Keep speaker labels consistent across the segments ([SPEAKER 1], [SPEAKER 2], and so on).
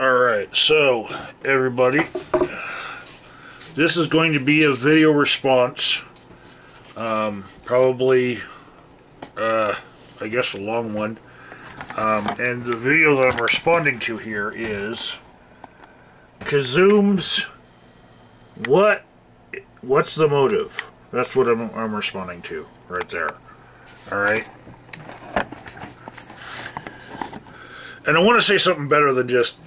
[SPEAKER 1] Alright, so, everybody, this is going to be a video response. Probably, I guess a long one. And the video that I'm responding to here is Kizzume's What's the Motive? That's what I'm responding to, right there. Alright? And I want to say something better than just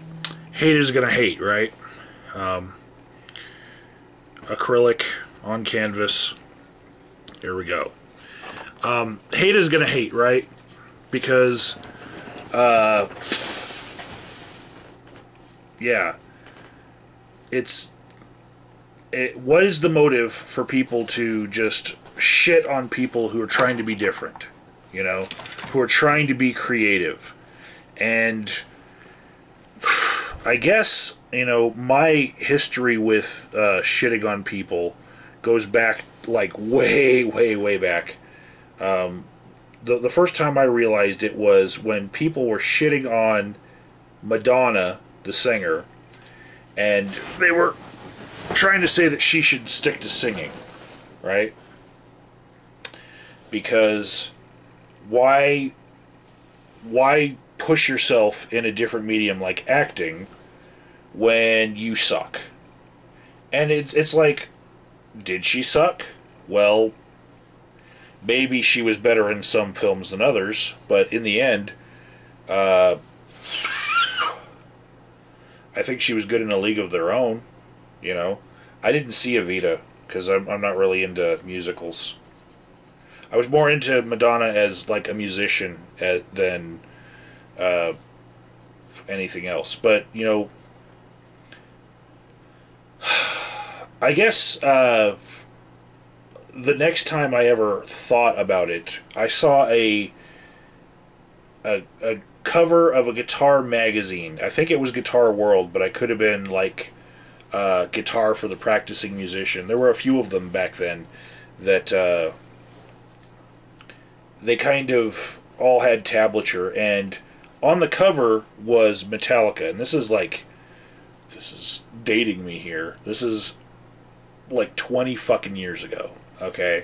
[SPEAKER 1] hate is gonna hate, right? Acrylic on canvas. There we go. Hate is gonna hate, right? Because, yeah. What is the motive for people to just shit on people who are trying to be different? You know? Who are trying to be creative. And I guess, you know, my history with shitting on people goes back, like, way, way, way back. The first time I realized it was when people were shitting on Madonna, the singer, and they were trying to say that she should stick to singing, right? Because why push yourself in a different medium like acting when you suck? And it's like, did she suck? Well, maybe she was better in some films than others, but in the end, I think she was good in A League of Their Own, you know. I didn't see Evita, because I'm not really into musicals. I was more into Madonna as, like, a musician than anything else. But, you know, I guess the next time I ever thought about it, I saw a cover of a guitar magazine. I think it was Guitar World, but I could have been like Guitar for the Practicing Musician. There were a few of them back then that they kind of all had tablature, and on the cover was Metallica. And this is dating me here. This is like 20 fucking years ago. Okay.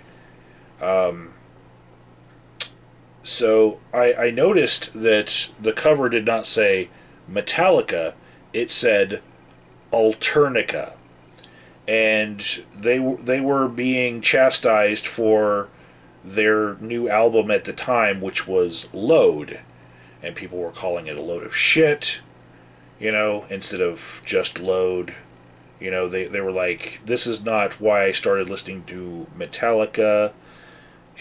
[SPEAKER 1] So I noticed that the cover did not say Metallica, it said Alternica. And they were being chastised for their new album at the time, which was Load. And people were calling it a load of shit, you know, instead of just Load. You know, they were like, this is not why I started listening to Metallica.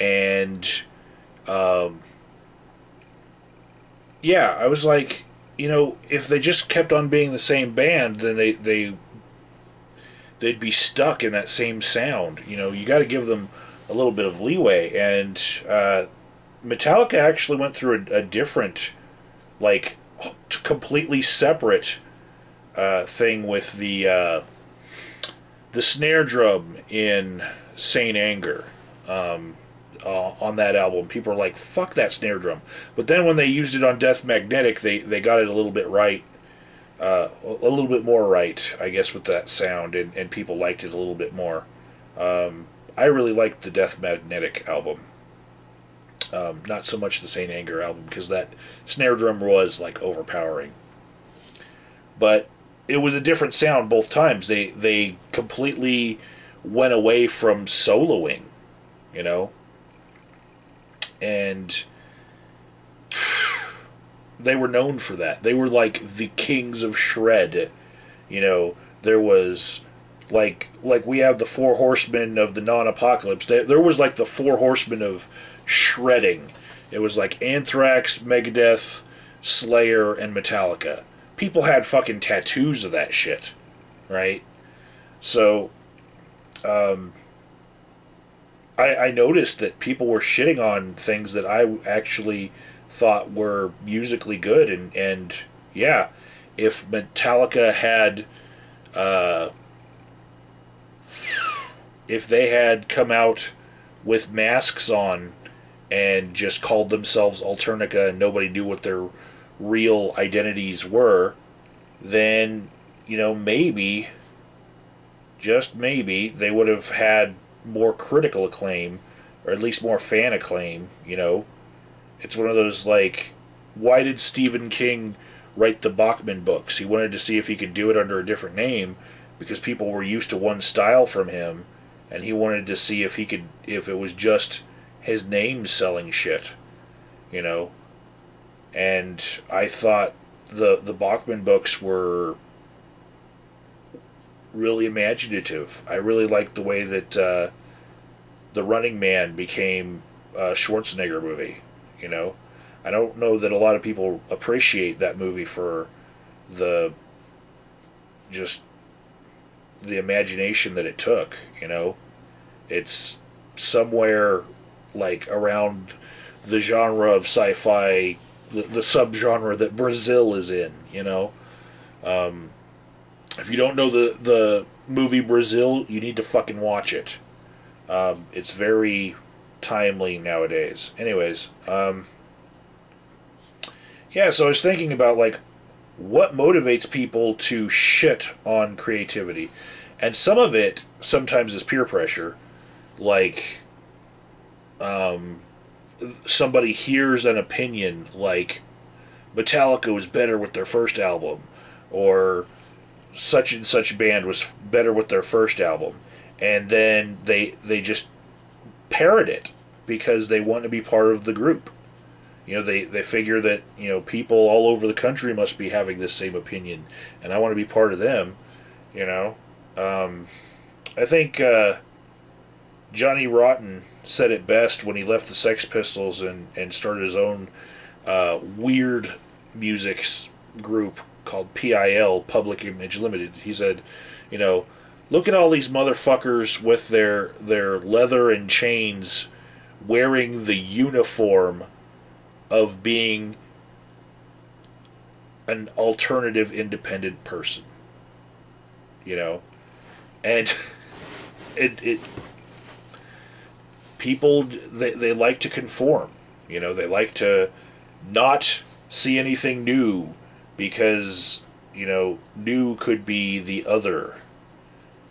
[SPEAKER 1] And, yeah, I was like, you know, if they just kept on being the same band, then they'd be stuck in that same sound. You know, you got to give them a little bit of leeway. And Metallica actually went through a different, like, completely separate thing with the snare drum in Saint Anger on that album. People are like, fuck that snare drum. But then when they used it on Death Magnetic, they got it a little bit right, a little bit more right, I guess, with that sound, and people liked it a little bit more. I really liked the Death Magnetic album. Not so much the Saint Anger album, because that snare drum was, like, overpowering. But it was a different sound both times. They completely went away from soloing, you know? And they were known for that. They were like the kings of shred, you know? There was, like we have the four horsemen of the non-apocalypse. There was like the four horsemen of shredding. It was like Anthrax, Megadeth, Slayer, and Metallica. People had fucking tattoos of that shit, right? So, I noticed that people were shitting on things that I actually thought were musically good, and yeah, if Metallica had, if they had come out with masks on and just called themselves Alternica and nobody knew what their real identities were, then, maybe, just maybe, they would have had more critical acclaim, or at least more fan acclaim. It's one of those, like, why did Stephen King write the Bachman books? He wanted to see if he could do it under a different name, because people were used to one style from him, and he wanted to see if it was just his name selling shit, And I thought the Bachman books were really imaginative. I really liked the way that The Running Man became a Schwarzenegger movie. I don't know that a lot of people appreciate that movie for the just the imagination that it took. It's somewhere like around the genre of sci-fi, the subgenre that Brazil is in. If you don't know the movie Brazil, you need to fucking watch it. It's very timely nowadays. Anyways, yeah, so I was thinking about, like, what motivates people to shit on creativity. And some of it sometimes is peer pressure. Like, somebody hears an opinion like Metallica was better with their first album, or such and such band was better with their first album, and then they just parrot it because they want to be part of the group. They figure that, people all over the country must be having this same opinion, and I want to be part of them. I think Johnny Rotten said it best when he left the Sex Pistols and started his own weird music group called PIL, Public Image Limited. He said, look at all these motherfuckers with their leather and chains, wearing the uniform of being an alternative independent person. And it people, they like to conform. They like to not see anything new, because new could be the other,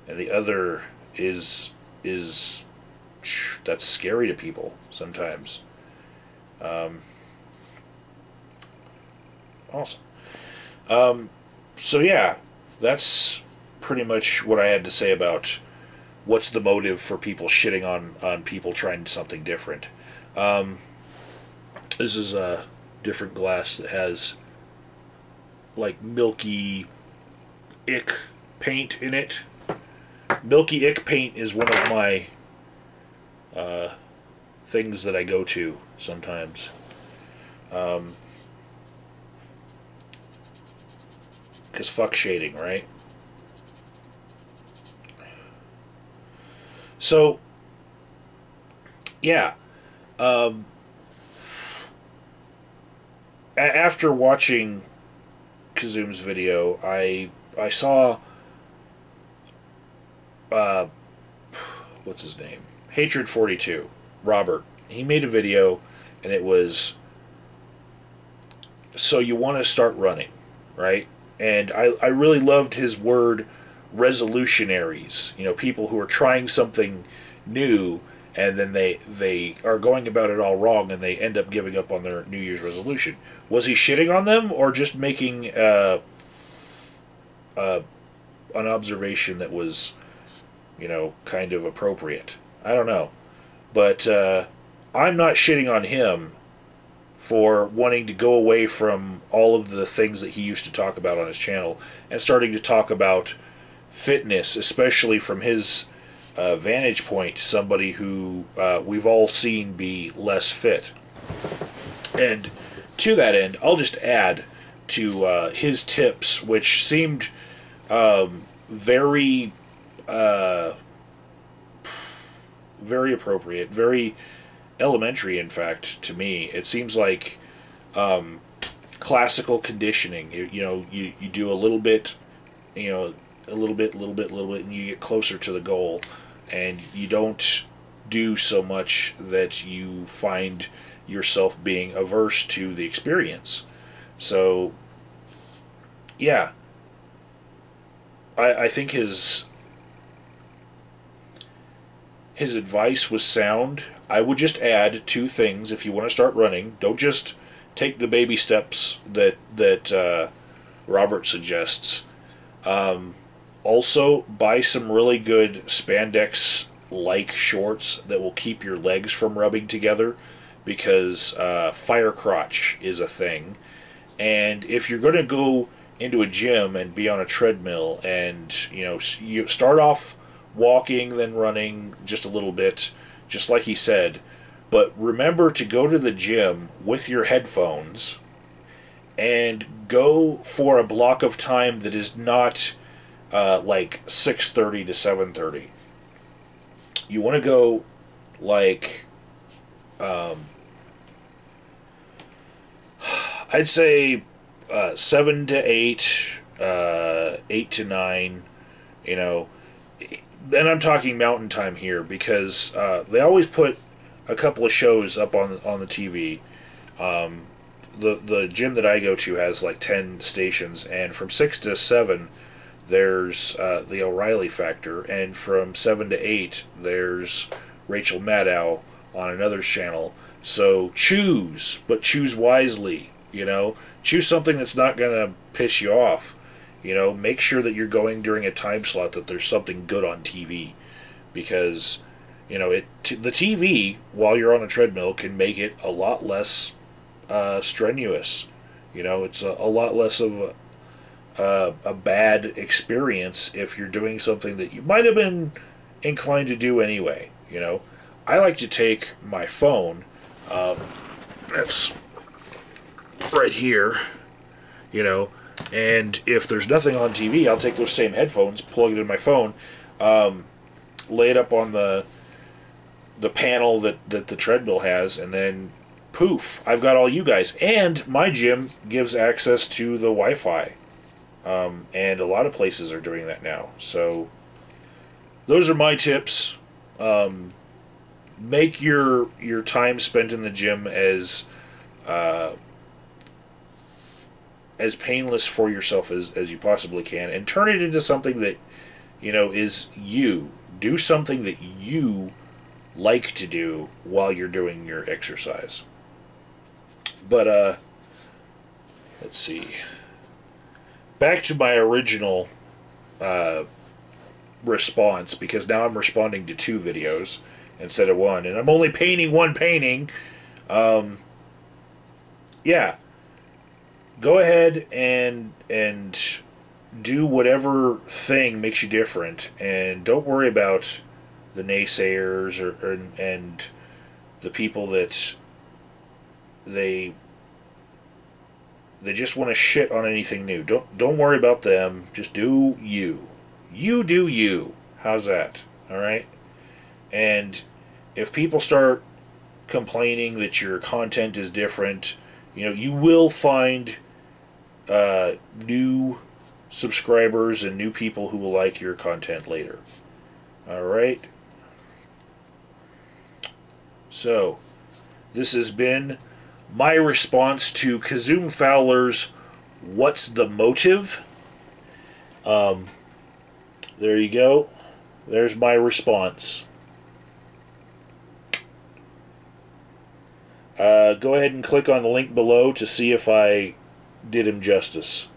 [SPEAKER 1] and the other is that's scary to people sometimes. Awesome. So yeah, that's pretty much what I had to say about what's the motive for people shitting on people trying something different. This is a different glass that has, like, milky ick paint in it. Milky ick paint is one of my things that I go to sometimes. Because fuck shading, right? So, yeah. After watching Kizzume's video, I saw what's his name? Hatred 42, Robert. He made a video, and it was, so you want to start running, right? And I really loved his word, resolutionaries. People who are trying something new, and then they are going about it all wrong, and they end up giving up on their New Year's resolution. Was he shitting on them, or just making an observation that was, kind of appropriate? I don't know. But I'm not shitting on him for wanting to go away from all of the things that he used to talk about on his channel and starting to talk about fitness, especially from his vantage point, somebody who we've all seen be less fit. And to that end, I'll just add to his tips, which seemed very very appropriate, very elementary, in fact, to me. It seems like classical conditioning. You do a little bit, a little bit, and you get closer to the goal, and you don't do so much that you find yourself being averse to the experience. So, yeah, I think his advice was sound. I would just add two things if you want to start running. Don't just take the baby steps that Robert suggests. Also, buy some really good spandex-like shorts that will keep your legs from rubbing together, because fire crotch is a thing. And if you're going to go into a gym and be on a treadmill, and you start off walking, then running just a little bit, just like he said, but remember to go to the gym with your headphones and go for a block of time that is not like 6:30 to 7:30. You want to go like I'd say 7 to 8, 8 to 9, and I'm talking mountain time here, because they always put a couple of shows up on the TV. The gym that I go to has like 10 stations, and from 6 to 7 there's the O'Reilly Factor, and from 7 to 8 there's Rachel Maddow on another channel. So choose, but choose wisely. Choose something that's not going to piss you off. Make sure that you're going during a time slot that there's something good on TV, because the TV while you're on a treadmill can make it a lot less strenuous. It's a lot less of a bad experience if you're doing something that you might have been inclined to do anyway. I like to take my phone. That's right here. And if there's nothing on TV, I'll take those same headphones, plug it in my phone, lay it up on the panel that the treadmill has, and then poof, I've got all you guys. And my gym gives access to the Wi-Fi, and a lot of places are doing that now. So those are my tips. Make your time spent in the gym as painless for yourself as you possibly can, and turn it into something that is you. Do something that you like to do while you're doing your exercise. But let's see, back to my original response, because now I'm responding to 2 videos instead of 1, and I'm only painting 1 painting. Yeah, go ahead and do whatever thing makes you different, and don't worry about the naysayers and the people that they just want to shit on anything new. Don't worry about them. Just do you. You do you. How's that? All right? And if people start complaining that your content is different, you will find new subscribers and new people who will like your content later. Alright? So, this has been my response to Kizzume Fowler's What's the Motive? There you go. There's my response. Go ahead and click on the link below to see if I did him justice.